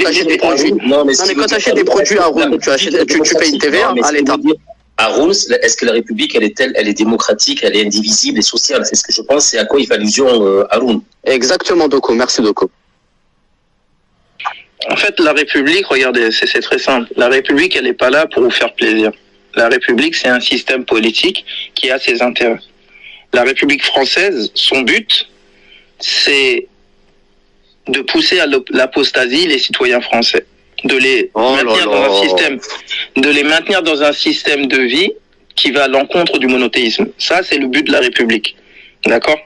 quand tu achètes des produits. Non, mais quand tu achètes des produits à Rouen, tu payes une TVA à l'État. À Rouen, est-ce que la République, elle est démocratique, elle est indivisible et sociale? C'est ce que je pense, c'est à quoi il fait allusion à Rouen. Exactement, Doko. Merci, Doko. En fait, la République, regardez, c'est très simple. La République, elle n'est pas là pour vous faire plaisir. La République, c'est un système politique qui a ses intérêts. La République française, son but, c'est de pousser à l'apostasie les citoyens français, de les maintenir dans un système de vie qui va à l'encontre du monothéisme. Ça, c'est le but de la République. D'accord?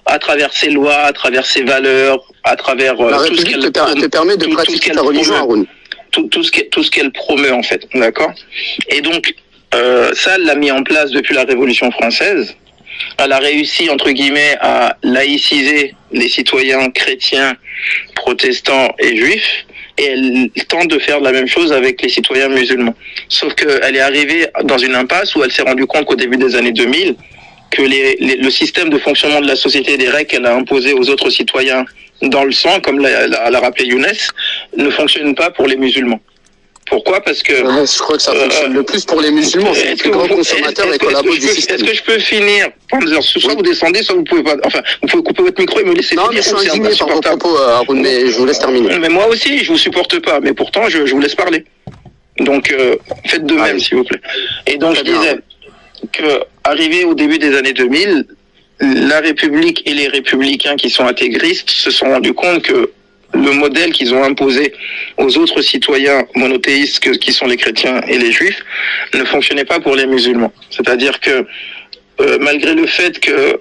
À travers ses lois, à travers ses valeurs, à travers la République te permet de pratiquer ta religion, Haroun. Tout ce qu'elle promeut, en fait. D'accord? Et donc, ça, elle l'a mis en place depuis la Révolution française. Elle a réussi, entre guillemets, à laïciser les citoyens chrétiens, protestants et juifs, et elle tente de faire la même chose avec les citoyens musulmans. Sauf qu'elle est arrivée dans une impasse où elle s'est rendue compte qu'au début des années 2000, que le système de fonctionnement de la société, des règles qu'elle a imposées aux autres citoyens dans le sang, comme l'a rappelé Younes, ne fonctionne pas pour les musulmans. Pourquoi? Parce que... je crois que ça fonctionne le plus pour les musulmans. C'est les plus grands consommateurs et collabos du système. Est-ce que je peux finir? Soit vous descendez, soit vous pouvez pas... Enfin, vous pouvez couper votre micro et me laisser finir. Non, mais je suis indigné par vos propos, Haroun, mais je vous laisse terminer. Mais moi aussi, je vous supporte pas. Mais pourtant, je vous laisse parler. Donc, faites de même, s'il vous plaît. Et donc, je disais que, arrivé au début des années 2000, la République et les républicains qui sont intégristes se sont rendus compte que le modèle qu'ils ont imposé aux autres citoyens monothéistes qui sont les chrétiens et les juifs ne fonctionnait pas pour les musulmans. C'est-à-dire que malgré le fait que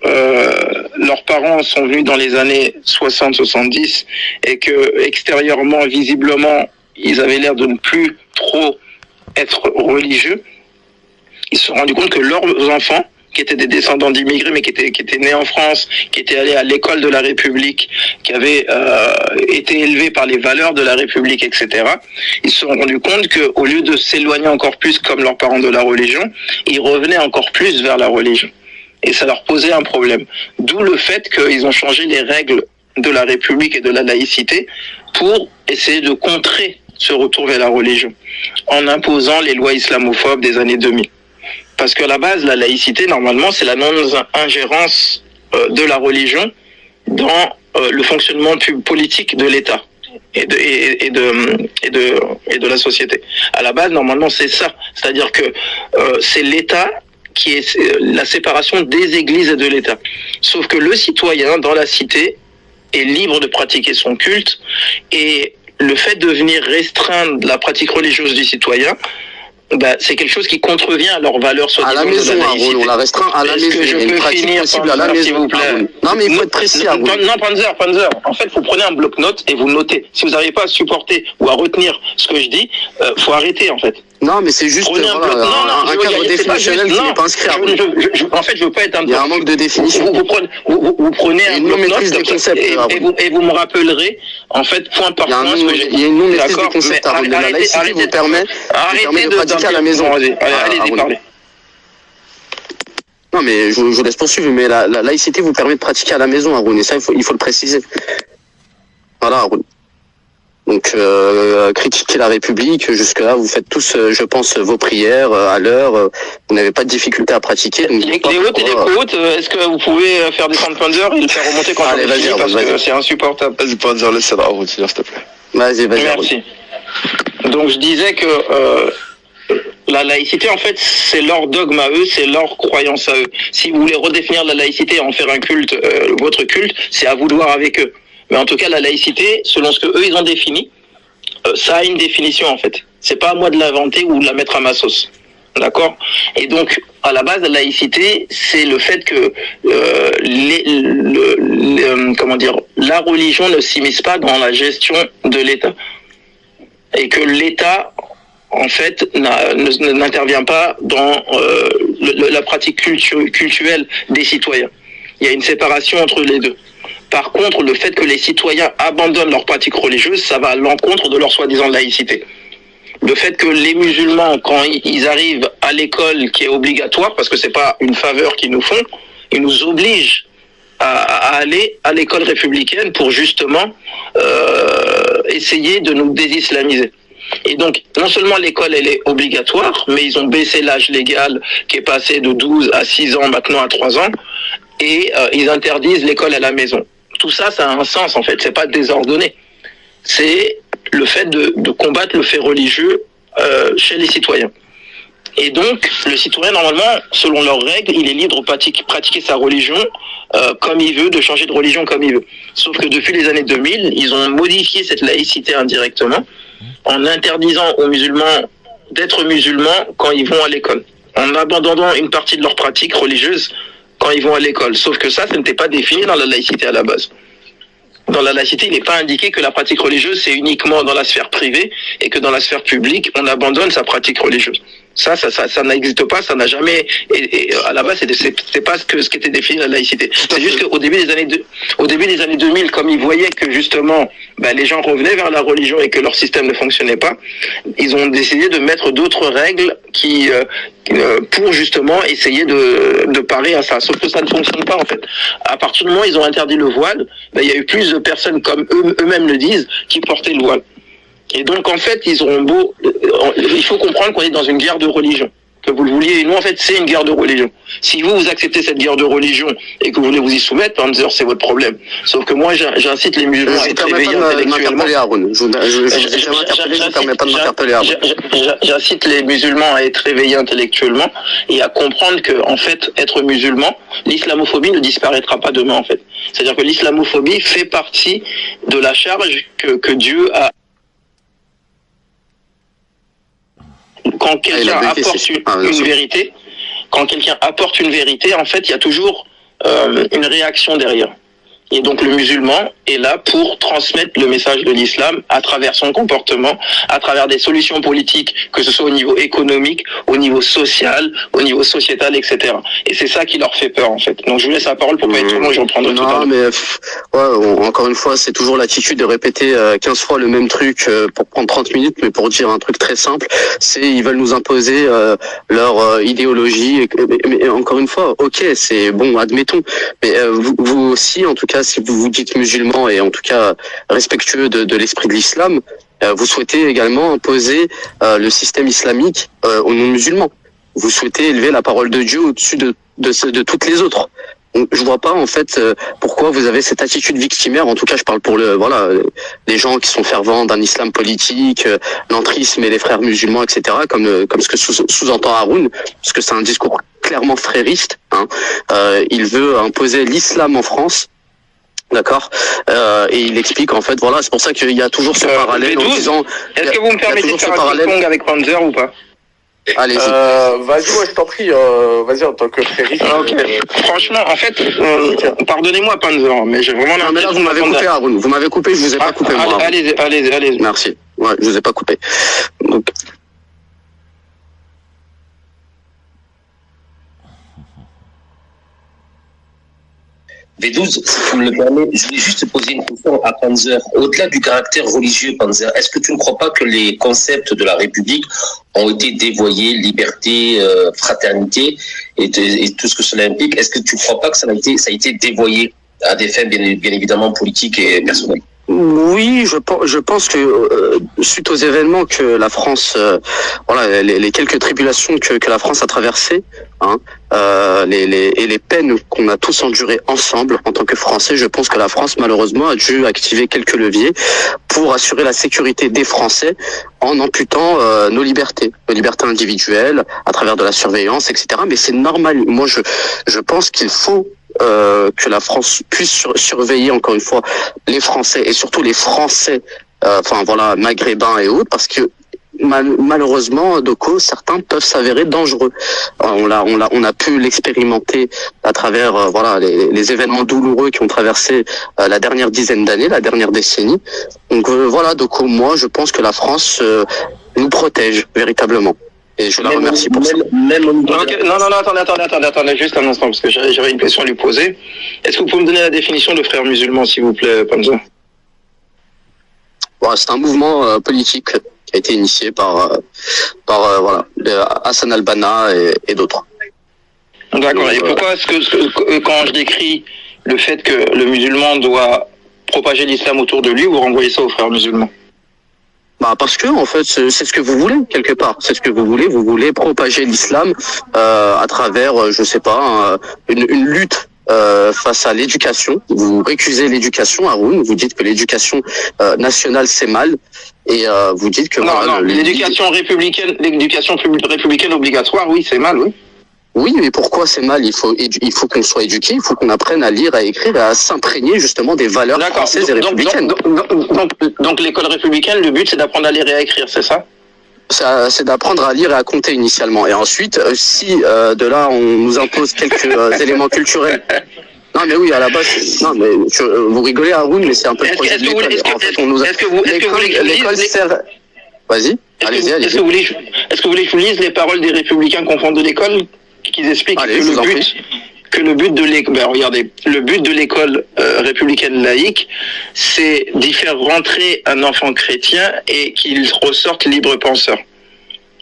leurs parents sont venus dans les années 60-70 et que extérieurement, visiblement, ils avaient l'air de ne plus trop être religieux, ils se sont rendus compte que leurs enfants, qui étaient des descendants d'immigrés, mais qui étaient nés en France, qui étaient allés à l'école de la République, qui avaient été élevés par les valeurs de la République, etc., ils se sont rendus compte qu'au lieu de s'éloigner encore plus comme leurs parents de la religion, ils revenaient encore plus vers la religion. Et ça leur posait un problème. D'où le fait qu'ils ont changé les règles de la République et de la laïcité pour essayer de contrer ce retour vers la religion, en imposant les lois islamophobes des années 2000. Parce qu'à la base, la laïcité, normalement, c'est la non-ingérence de la religion dans le fonctionnement politique de l'État et de la société. À la base, normalement, c'est ça. C'est-à-dire que c'est l'État qui est la séparation des églises et de l'État. Sauf que le citoyen, dans la cité, est libre de pratiquer son culte, et le fait de venir restreindre la pratique religieuse du citoyen, c'est quelque chose qui contrevient à leurs valeurs soi-disant. À la maison, on la restreint à la maison. Est-ce que je peux finir, à la maison, s'il vous plaît? Non, mais il faut être précis. Non, Panzer. En fait, vous prenez un bloc-notes et vous notez. Si vous n'arrivez pas à supporter ou à retenir ce que je dis, faut arrêter, en fait. Non, mais c'est juste un cadre définitionnel qui n'est pas inscrit. En fait, je veux pas être un... Il y a un manque de définition. Vous prenez un bloc-notes et vous me rappellerez, en fait, point par point, ce que j'ai dit. Il y a une non-maîtrise des concepts. La laïcité vous permet de pratiquer à la maison. Allez-y, parlez. Non, mais je vous laisse poursuivre, mais la laïcité vous permet de pratiquer à la maison, Haroun, et ça, il faut le préciser. Voilà, Haroun. Donc, critiquer la République, jusque-là, vous faites tous, je pense, vos prières à l'heure, vous n'avez pas de difficulté à pratiquer. Donc, les hautes et les côtes, est-ce que vous pouvez faire descendre Panzer et le faire remonter quand on finit, parce que c'est insupportable. Vas-y, Panzer, laisse la route, s'il te plaît. Vas-y. Merci. Donc, je disais que la laïcité, en fait, c'est leur dogme à eux, c'est leur croyance à eux. Si vous voulez redéfinir la laïcité et en faire un culte, votre culte, c'est à vous de voir avec eux. Mais en tout cas, la laïcité, selon ce que eux ils ont défini, ça a une définition, en fait. C'est pas à moi de l'inventer ou de la mettre à ma sauce. D'accord? Et donc, à la base, la laïcité, c'est le fait que la religion ne s'immisce pas dans la gestion de l'État. Et que l'État, en fait, n'intervient pas dans la pratique cultuelle des citoyens. Il y a une séparation entre les deux. Par contre, le fait que les citoyens abandonnent leur pratique religieuse, ça va à l'encontre de leur soi-disant laïcité. Le fait que les musulmans, quand ils arrivent à l'école qui est obligatoire, parce que c'est pas une faveur qu'ils nous font, ils nous obligent à aller à l'école républicaine pour justement essayer de nous désislamiser. Et donc, non seulement l'école, elle est obligatoire, mais ils ont baissé l'âge légal qui est passé de 12 à 6 ans, maintenant à 3 ans, et ils interdisent l'école à la maison. Tout ça, ça a un sens, en fait. C'est pas désordonné. C'est le fait de combattre le fait religieux chez les citoyens. Et donc, le citoyen, normalement, selon leurs règles, il est libre de pratiquer sa religion comme il veut, de changer de religion comme il veut. Sauf que depuis les années 2000, ils ont modifié cette laïcité indirectement en interdisant aux musulmans d'être musulmans quand ils vont à l'école, en abandonnant une partie de leur pratique religieuse quand ils vont à l'école. Sauf que ça n'était pas défini dans la laïcité à la base. Dans la laïcité, il n'est pas indiqué que la pratique religieuse, c'est uniquement dans la sphère privée et que dans la sphère publique, on abandonne sa pratique religieuse. Ça n'existe pas, ça n'a jamais, et à la base, c'est pas ce qui était défini dans la laïcité. C'est juste qu'au début des années 2000, comme ils voyaient que justement, les gens revenaient vers la religion et que leur système ne fonctionnait pas, ils ont décidé de mettre d'autres règles pour justement essayer de parer à ça. Sauf que ça ne fonctionne pas, en fait. À partir du moment où ils ont interdit le voile, il y a eu plus de personnes, comme eux-mêmes le disent, qui portaient le voile. Et donc, en fait, il faut comprendre qu'on est dans une guerre de religion. Que vous le vouliez, et nous, en fait, c'est une guerre de religion. Si vous acceptez cette guerre de religion et que vous voulez vous y soumettre, Panzer, c'est votre problème. Sauf que moi, j'incite les musulmans à être réveillés intellectuellement. J'incite les musulmans à être réveillés intellectuellement et à comprendre que, en fait, être musulman, l'islamophobie ne disparaîtra pas demain, en fait. C'est-à-dire que l'islamophobie fait partie de la charge que Dieu a. Quand quelqu'un apporte une vérité, en fait, il y a toujours une réaction derrière. Et donc le musulman est là pour transmettre le message de l'islam à travers son comportement, à travers des solutions politiques, que ce soit au niveau économique, au niveau social, au niveau sociétal, etc. Et c'est ça qui leur fait peur, en fait. Donc je vous laisse la parole pour pas être trop long, j'en prendrai tout à l'heure. Mais encore une fois, c'est toujours l'attitude de répéter 15 fois le même truc pour prendre 30 minutes, mais pour dire un truc très simple, c'est ils veulent nous imposer leur idéologie. Mais encore une fois, ok, c'est bon, admettons. Mais vous aussi, en tout cas, si vous vous dites musulman et en tout cas respectueux de l'esprit de l'islam, vous souhaitez également imposer le système islamique aux non-musulmans. Vous souhaitez élever la parole de Dieu au-dessus de toutes les autres. Donc, je vois pas en fait pourquoi vous avez cette attitude victimaire. En tout cas, je parle pour les gens qui sont fervents d'un islam politique, l'entrisme et les frères musulmans, etc. Comme ce que sous-entend Haroun, parce que c'est un discours clairement frériste. Il veut imposer l'islam en France. D'accord, et il explique en fait, voilà, c'est pour ça qu'il y a toujours ce parallèle en disant. Est-ce que vous me permettez de faire un ping-pong avec Panzer ou pas? Allez-y. Vas-y, je t'en prie, vas-y en tant que frériste. Franchement, en fait, pardonnez-moi Panzer, mais j'ai vraiment. Non, mais là vous m'avez coupé, Haroun. Vous m'avez coupé, je vous ai pas coupé moi. Allez. Merci. Ouais, je vous ai pas coupé. Donc. V12, si tu me le permets, je voulais juste poser une question à Panzer. Au-delà du caractère religieux, Panzer, est-ce que tu ne crois pas que les concepts de la République ont été dévoyés, liberté, fraternité et tout ce que cela implique? Est-ce que tu ne crois pas que ça a été dévoyé à des fins bien évidemment politiques et personnelles? Oui, je pense que suite aux événements que la France, les quelques tribulations que la France a traversées, et les peines qu'on a tous endurées ensemble en tant que Français, je pense que la France malheureusement a dû activer quelques leviers pour assurer la sécurité des Français en amputant nos libertés individuelles à travers de la surveillance, etc. Mais c'est normal. Moi, je pense qu'il faut que la France puisse surveiller encore une fois les Français et surtout les Français, maghrébins et autres, parce que malheureusement, Doko, certains peuvent s'avérer dangereux. On a pu l'expérimenter à travers les événements douloureux qui ont traversé la dernière dizaine d'années, la dernière décennie. Donc Doko, moi je pense que la France nous protège véritablement. Et je la remercie pour ça. Attendez, juste un instant, parce que j'avais une question à lui poser. Est-ce que vous pouvez me donner la définition de frère musulman, s'il vous plaît, Panzer? C'est un mouvement politique qui a été initié par Hassan al-Banna et d'autres. D'accord. Et pourquoi est-ce que quand je décris le fait que le musulman doit propager l'islam autour de lui, vous renvoyez ça aux frères musulmans? Bah parce que en fait c'est ce que vous voulez quelque part, c'est ce que vous voulez propager l'islam à travers je sais pas une lutte face à l'éducation. Vous récusez l'éducation, Haroun, vous dites que l'éducation nationale c'est mal et vous dites que l'éducation républicaine obligatoire, oui, c'est mal, oui. Oui, mais pourquoi c'est mal? Il faut qu'on soit éduqué, il faut qu'on apprenne à lire, à écrire et à s'imprégner justement des valeurs françaises et républicaines. Donc l'école républicaine, le but c'est d'apprendre à lire et à écrire, c'est ça? C'est d'apprendre à lire et à compter initialement. Et ensuite, si de là on nous impose quelques éléments culturels. Non mais oui, à la base, non mais vous rigolez Haroun, mais c'est un peu le projet de l'école. En fait, on nous l'école sert. Vas-y, allez-y. Est-ce que vous voulez que je vous lise les paroles des républicains qu'on fonde de l'école, qui expliquent que le but de l'école, regardez, le but de l'école républicaine laïque, c'est d'y faire rentrer un enfant chrétien et qu'il ressorte libre penseur.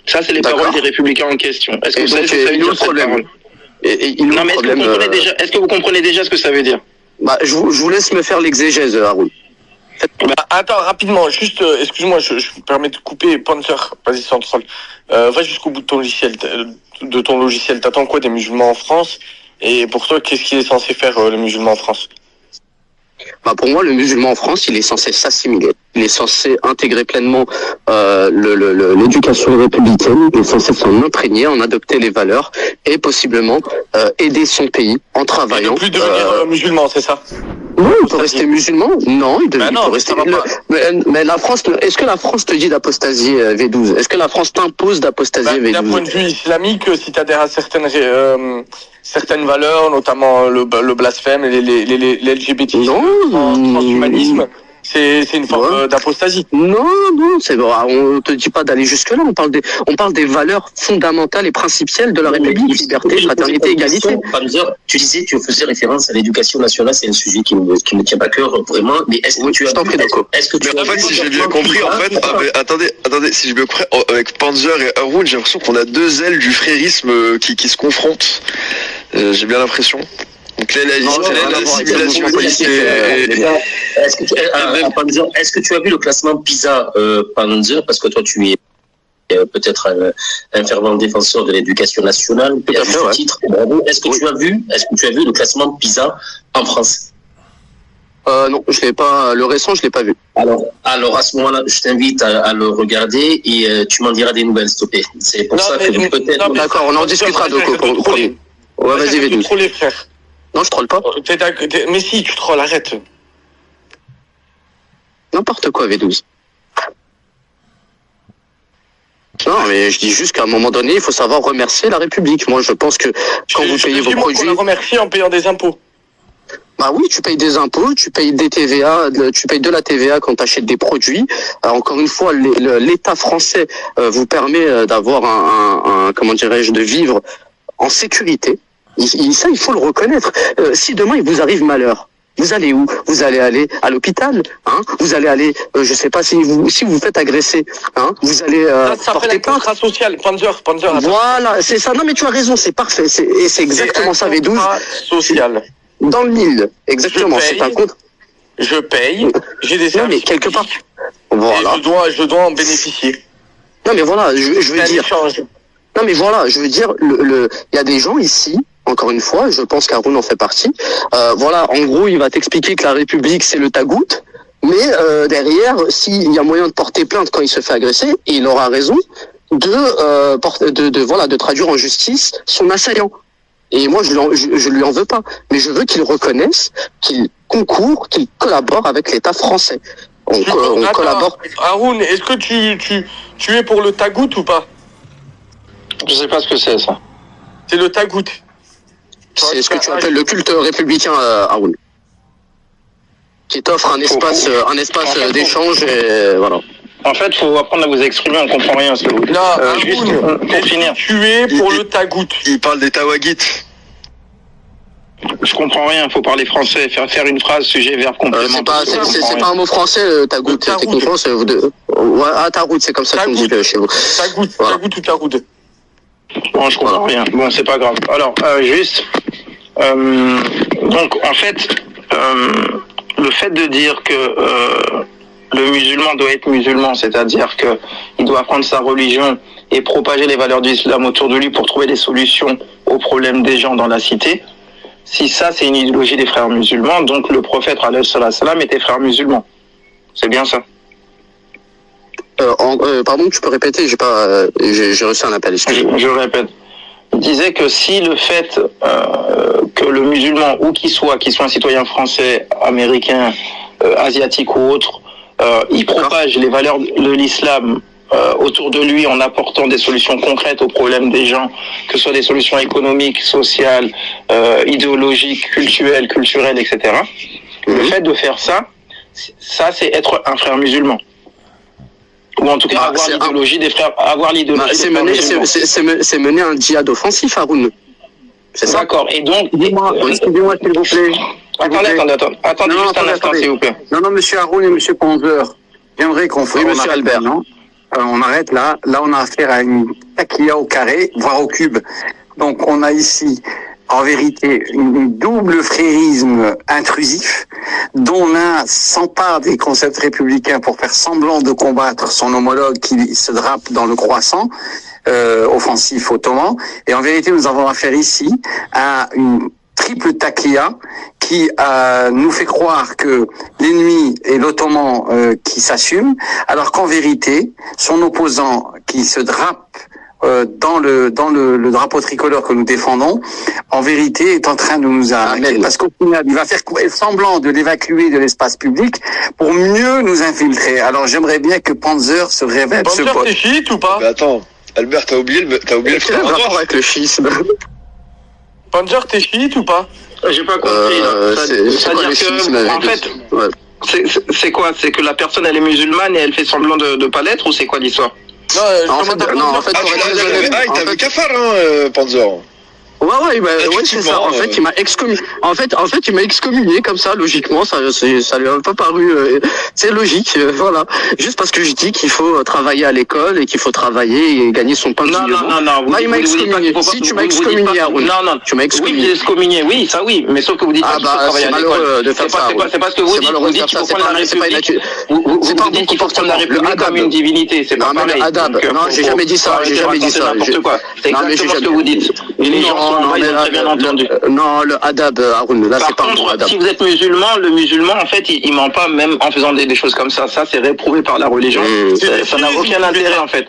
Ça, c'est les paroles des républicains en question. Est-ce que vous savez ce que ça veut dire, cette parole? Non, mais est-ce que vous comprenez déjà ce que ça veut dire? Bah, je vous laisse me faire l'exégèse, Haroun. Attends, rapidement, juste, excuse-moi, je me permets de couper, Panzer, vas-y, sans troll. Va jusqu'au bout de ton logiciel. T'attends quoi des musulmans en France? Et pour toi, qu'est-ce qu'il est censé faire, le musulman en France? Bah pour moi, le musulman en France, il est censé s'assimiler. Il est censé intégrer pleinement l'éducation républicaine. Il est censé s'en imprégner, en adopter les valeurs et possiblement aider son pays en travaillant. Et ne plus devenir musulman, c'est ça? Non, il peut rester musulman. Non, il peut rester. Mais la France, est-ce que la France te dit d'apostasier V12? Est-ce que la France t'impose d'apostasier V12? D'un point de vue islamique, si tu adhères à certaines valeurs, notamment le blasphème, les LGBT, le transhumanisme, c'est une forme d'apostasie. Non, c'est vrai. On te dit pas d'aller jusque-là. On parle des valeurs fondamentales et principielles de la République, liberté, fraternité, égalité. Tu disais, tu faisais référence à l'éducation nationale, c'est un sujet qui me tient à cœur, vraiment. Mais est-ce que tu as en fait, si j'ai bien compris, en fait, attendez, si j'ai bien compris, avec Panzer et Haroun, j'ai l'impression qu'on a deux ailes du frérisme qui se confrontent. J'ai bien l'impression. Donc là, l'assimilation est-ce que tu as vu le classement PISA, Panzer, parce que toi tu es peut-être un fervent défenseur de l'éducation nationale, à ce titre. Est-ce que tu as vu le classement PISA en France? Non, je l'ai pas. Le récent, je l'ai pas vu. Alors à ce moment-là, je t'invite à le regarder et tu m'en diras des nouvelles, s'il te plaît. C'est pour ça que peut-être. D'accord, on en discutera. Donc, ouais, vas-y, V12. Troller, frère. Non, je troll pas. Mais si, tu trolles, arrête. N'importe quoi, V12. Non, mais je dis juste qu'à un moment donné, il faut savoir remercier la République. Moi, je pense que quand vous payez vos produits... On la remercie en payant des impôts. Bah oui, tu payes des impôts, tu payes des TVA, tu payes de la TVA quand tu achètes des produits. Encore une fois, l'État français vous permet d'avoir comment dirais-je, de vivre en sécurité. Ça, il faut le reconnaître. Si demain il vous arrive malheur, vous allez où? Vous allez aller à l'hôpital, hein? Vous allez aller, je sais pas, si vous faites agresser, hein? Vous allez porter plainte. Ça social, Panzer. Voilà, c'est ça. Non mais tu as raison, c'est parfait. C'est exactement ça, V12. Social. Dans le mille, exactement. C'est un compte. Je paye, j'ai des services. Non mais quelque part. Voilà. Et je dois en bénéficier. Non mais voilà, je veux dire. Non mais voilà, je veux dire, il y a des gens ici. Encore une fois, je pense qu'Haroun en fait partie. Voilà, en gros, il va t'expliquer que la République, c'est le tagout. Mais derrière, s'il y a moyen de porter plainte quand il se fait agresser, et il aura raison de traduire en justice son assaillant. Et moi, je lui en veux pas. Mais je veux qu'il reconnaisse qu'il concourt, qu'il collabore avec l'État français. On collabore. Haroun, est-ce que tu es pour le tagout ou pas? Je sais pas ce que c'est, ça. C'est le tagout. C'est ce que tu appelles le culte républicain, Haroun, qui t'offre un espace d'échange et voilà. En fait, faut apprendre à vous exprimer, on comprend rien à ce que vous dites. Non, juste pour finir. Tu es pour le tagout. Il parle des tawagites. Je comprends rien, faut parler français, faire une phrase, sujet, verbe, complément. C'est pas un mot français, tagout. Techniquement, c'est tagout, c'est comme ça qu'on dit chez vous. Tagout ou tagout. Bon, je comprends rien. Bon, c'est pas grave. Alors, juste, Donc, en fait, le fait de dire que le musulman doit être musulman, c'est-à-dire qu'il doit apprendre sa religion et propager les valeurs de l'islam autour de lui pour trouver des solutions aux problèmes des gens dans la cité, si ça, c'est une idéologie des frères musulmans, donc le prophète, alayhi salam, était frère musulman. C'est bien ça. Pardon, tu peux répéter, j'ai reçu un appel. Je répète. Il disait que si le fait que le musulman, où qu'il soit un citoyen français, américain, asiatique ou autre, il propage les valeurs de l'islam autour de lui en apportant des solutions concrètes aux problèmes des gens, que ce soit des solutions économiques, sociales, idéologiques, culturelles, etc. Le fait de faire ça, c'est être un frère musulman. Ou en tout cas avoir l'idéologie des frères, c'est mener un djihad offensif, Haroun. C'est ça. D'accord. Et donc, excusez-moi s'il vous plaît. Attendez juste un instant, s'il vous plaît. Non, monsieur Haroun et monsieur Panzer, j'aimerais qu'on fasse. Oui, monsieur Albert. On arrête là. Là, on a affaire à une taquilla au carré, voire au cube. Donc, on a ici, en vérité, une double frérisme intrusif, dont l'un s'empare des concepts républicains pour faire semblant de combattre son homologue qui se drape dans le croissant offensif ottoman. Et en vérité, nous avons affaire ici à une triple taquilla qui nous fait croire que l'ennemi est l'ottoman qui s'assume, alors qu'en vérité, son opposant qui se drape dans le drapeau tricolore que nous défendons, en vérité, est en train de nous arnaquer. Parce qu'au final, il va faire semblant de l'évacuer de l'espace public pour mieux nous infiltrer. Alors, j'aimerais bien que Panzer se révèle ce pote. Panzer, t'es chiite ou pas? Mais attends, Albert, t'as oublié le frère rapport avec le schisme. Panzer, t'es chiite ou pas? J'ai pas compris, là. C'est-à-dire que, en fait, c'est quoi? C'est que la personne, elle est musulmane et elle fait semblant de pas l'être, ou c'est quoi l'histoire? En fait, t'avais qu'à faire, Panzer. Ouais, c'est ça. En fait, il m'a excommunié. En fait, il m'a excommunié comme ça, logiquement. Ça lui a pas paru. C'est logique, voilà. Juste parce que je dis qu'il faut travailler à l'école et qu'il faut travailler et gagner son pain de dignement. Non. Là, il m'a excommunié. Si tu m'as excommunié, Haroun. Non. Tu m'as excommunié. Oui, excommunié. Oui, ça oui. Mais sauf que vous dites pas qu'il faut travailler à l'école. C'est malheureux de faire ça. C'est parce que vous dites. Vous dites qu'il faut prendre la République. Vous dites qu'il faut prendre la République comme une divinité. C'est pas pareil. Non, j'ai jamais dit ça. J'ai jamais dit ça. N'importe quoi. C'est exactement ce que vous dites. Et les gens sont très bien entendu. Non, le adab, Haroun, là, c'est pas bon adab. Si vous êtes musulman, le musulman, en fait, il ment pas même en faisant des choses comme ça. Ça, c'est réprouvé par la religion. Ça n'a aucun intérêt, en fait.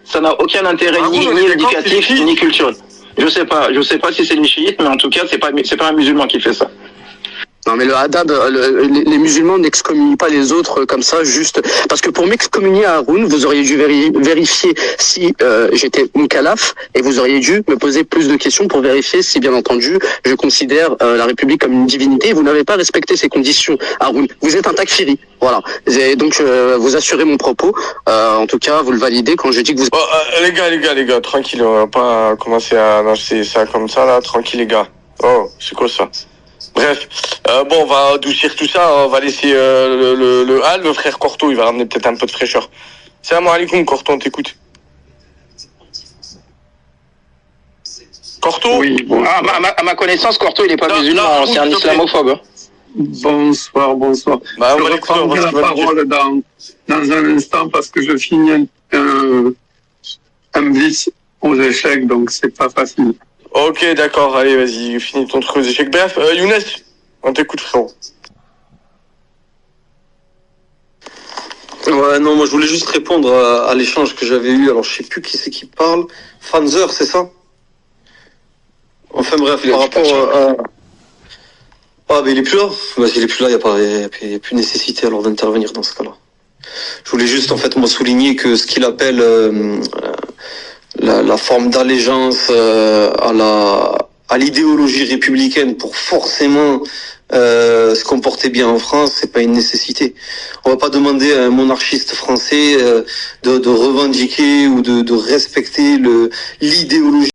Ça n'a aucun intérêt, ni éducatif, ni culturel. Je sais pas si c'est les chiites, mais en tout cas, c'est pas un musulman qui fait ça. Non, mais le adab, les musulmans n'excommunient pas les autres comme ça, juste parce que pour m'excommunier à Haroun, vous auriez dû vérifier si j'étais mukallaf et vous auriez dû me poser plus de questions pour vérifier si, bien entendu, je considère la République comme une divinité. Et vous n'avez pas respecté ces conditions, Haroun. Vous êtes un takfiri, voilà. Et donc, vous assurez mon propos. En tout cas, vous le validez quand je dis que vous... Les gars, tranquille, on va pas commencer à lancer ça comme ça, là. Tranquille, les gars. Oh, c'est quoi ça? Bref, on va adoucir tout ça, on va laisser le frère Corto, il va ramener peut-être un peu de fraîcheur. Salam alaikum, Corto, on t'écoute. Corto? Oui, bon. À ma connaissance, Corto, il n'est pas musulman, c'est un islamophobe. Hein. Bonsoir. Bah, je reprendrai la parole dans un instant parce que je finis un blitz aux échecs, donc c'est pas facile. Ok, d'accord, allez, vas-y, finis ton truc aux échecs. Bref, Younes, on t'écoute, frérot. Ouais, non, moi je voulais juste répondre à l'échange que j'avais eu. Alors je sais plus qui c'est qui parle. Panzer, c'est ça? Enfin bref, par rapport à... Ah, mais il est plus là. Bah, s'il est plus là, il n'y a plus nécessité alors d'intervenir dans ce cas-là. Je voulais juste en fait moi souligner que ce qu'il appelle la forme d'allégeance à l'idéologie républicaine pour forcément se comporter bien en France, c'est pas une nécessité. On va pas demander à un monarchiste français de revendiquer ou de respecter l'idéologie